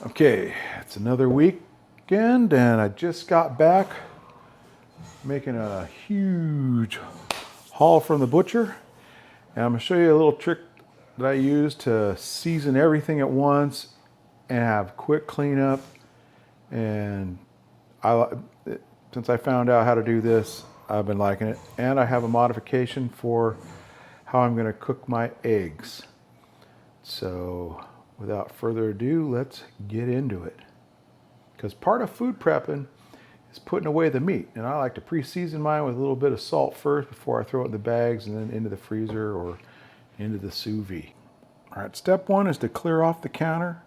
Okay, it's another weekend and I just got back making a huge haul from the butcher. And I'm going to show you a little trick that I use to season everything at once and have quick cleanup. And since I found out how to do this, I've been liking it. And I have a modification for how I'm going to cook my eggs. So without further ado, let's get into it. Because part of food prepping is putting away the meat. And I like to pre-season mine with a little bit of salt first before I throw it in the bags and then into the freezer or into the sous vide. All right, step one is to clear off the counter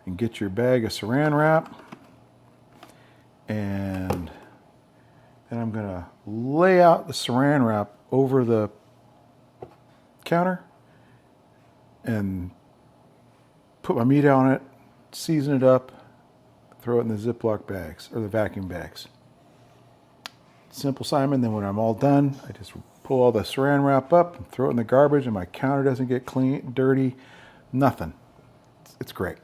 and get your bag of saran wrap. And then I'm gonna lay out the saran wrap over the counter and put my meat on it, season it up, throw it in the Ziploc bags or the vacuum bags. Simple, Simon. Then when I'm all done, I just pull all the saran wrap up and throw it in the garbage, and my counter doesn't get clean, dirty, nothing. It's great.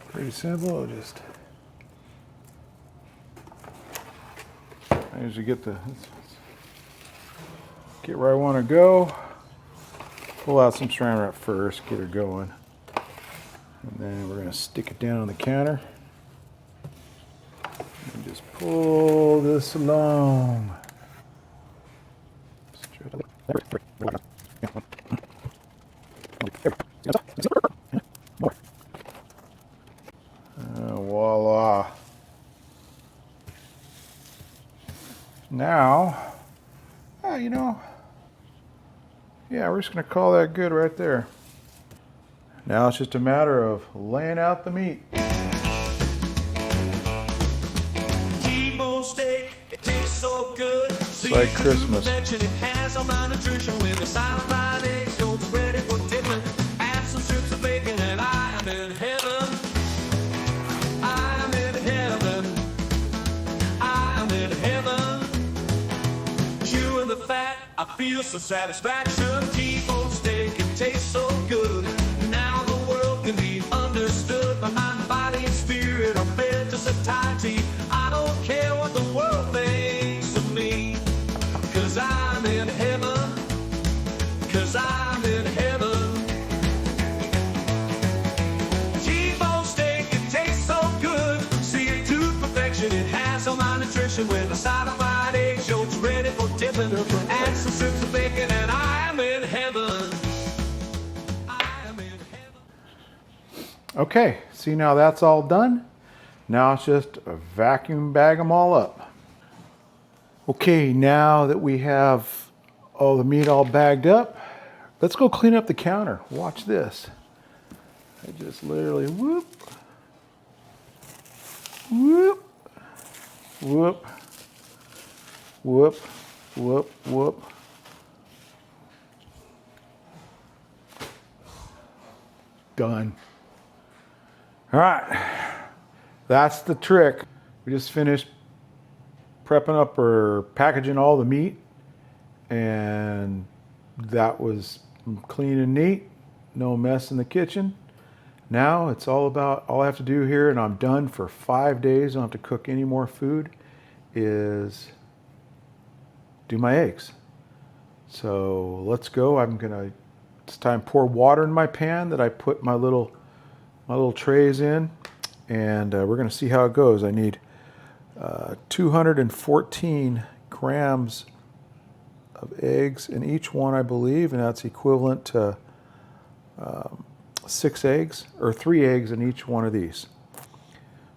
Pretty simple. Just I usually get where I want to go. Pull out some saran wrap first, get her going. And then we're going to stick it down on the counter. And just pull this along. Voila. Now, we're just going to call that good right there. Now it's just a matter of laying out the meat. It's like Christmas. I feel some satisfaction. T-bone steak, it tastes so good. Now the world can be understood. My mind, body, and spirit are fed to satiety. I don't care what the world thinks of me, 'cause I'm in heaven. 'Cause I'm in heaven. T-bone steak, it tastes so good. See it to perfection. It has all my nutrition. With a side of fried egg yolks ready for dipping. Add some strips of bacon and I am in heaven. I am in heaven. Okay, see, now that's all done. Now it's just a vacuum bag them all up. Okay, now that we have all the meat all bagged up, let's go clean up the counter. Watch this. I just literally whoop, whoop, whoop, whoop, whoop, whoop. Done. All right, that's the trick. We just finished prepping up or packaging all the meat, and that was clean and neat, no mess in the kitchen. Now it's all I have to do here, and I'm done for 5 days. I don't have to cook any more food, is do my eggs. So let's go. This time pour water in my pan that I put my little trays in, and we're gonna see how it goes. I need 214 grams of eggs in each one, I believe, and that's equivalent to 6 eggs, or 3 eggs in each one of these.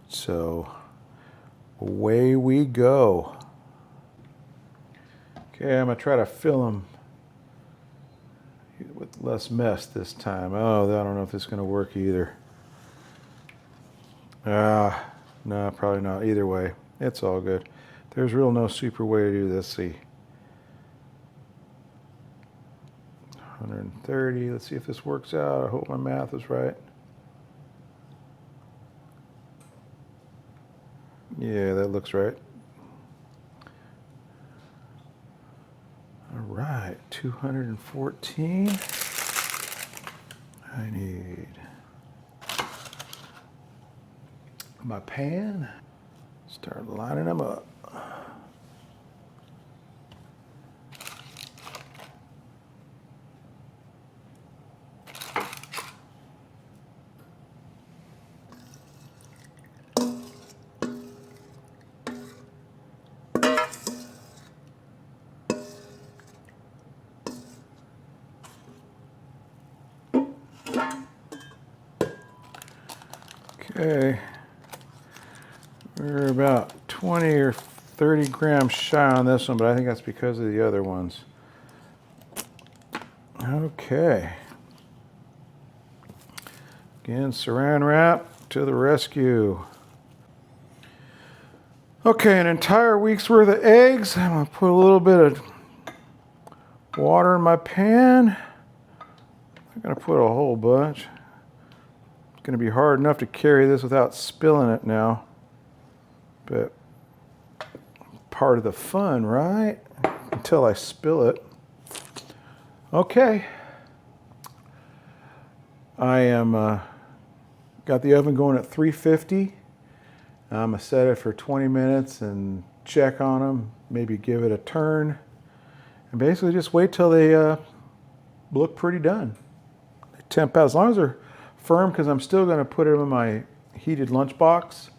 So away we go. Okay, I'm gonna try to fill them with less mess this time. Oh, I don't know if this is gonna work either. No, probably not. Either way, it's all good. There's real no super way to do this. See, 130. Let's see if this works out. I hope my math is right. Yeah, that looks right. All right, 214. I need my pan. Start lining them up. Okay, we're about 20 or 30 grams shy on this one, but I think that's because of the other ones. Okay. Again, saran wrap to the rescue. Okay, an entire week's worth of eggs. I'm gonna put a little bit of water in my pan. I'm gonna put a whole bunch. It's gonna be hard enough to carry this without spilling it now, but part of the fun, right? Until I spill it. Okay. I am got the oven going at 350. I'm gonna set it for 20 minutes and check on them, maybe give it a turn, and basically just wait till they look pretty done. They temp out as long as they're firm, because I'm still gonna put them in my heated lunchbox,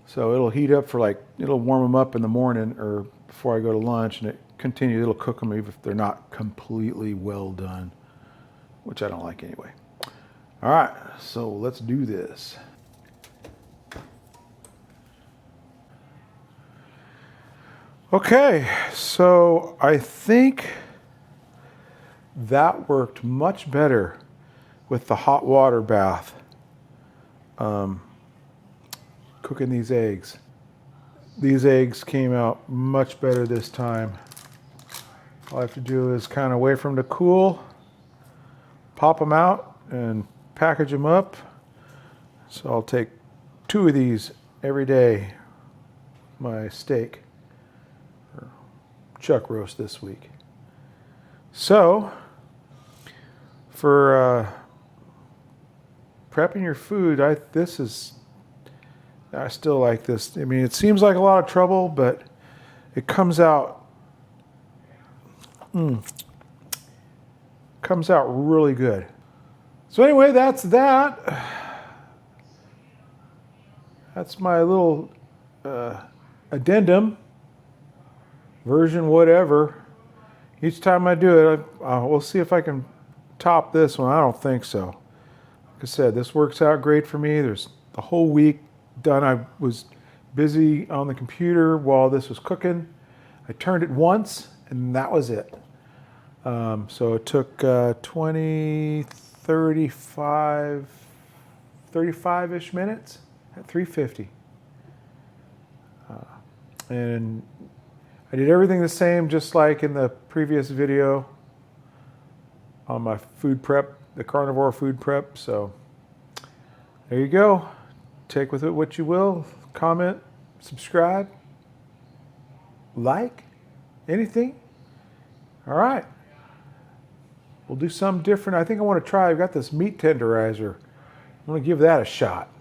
so it'll heat up for it'll warm them up in the morning or before I go to lunch, and it'll cook them even if they're not completely well done, which I don't like anyway. All right, so let's do this. Okay, so I think that worked much better with the hot water bath, cooking these eggs. These eggs came out much better this time. All I have to do is kind of wait for them to cool, pop them out, and package them up. So I'll take 2 of these every day. My steak or chuck roast this week. So for prepping your food, I still like this. I mean, it seems like a lot of trouble, but it comes out really good. So anyway, that's that. That's my little addendum, version whatever. Each time I do it, we'll see if I can top this one. I don't think so. Like I said, this works out great for me. There's the whole week done. I was busy on the computer while this was cooking. I turned it once, and that was it. So it took 35-ish minutes at 350. And I did everything the same, just like in the previous video on my food prep, the carnivore food prep. So there you go. Take with it what you will. Comment, subscribe, like, anything. All right. We'll do something different. I think I want to try, I've got this meat tenderizer. I'm going to give that a shot.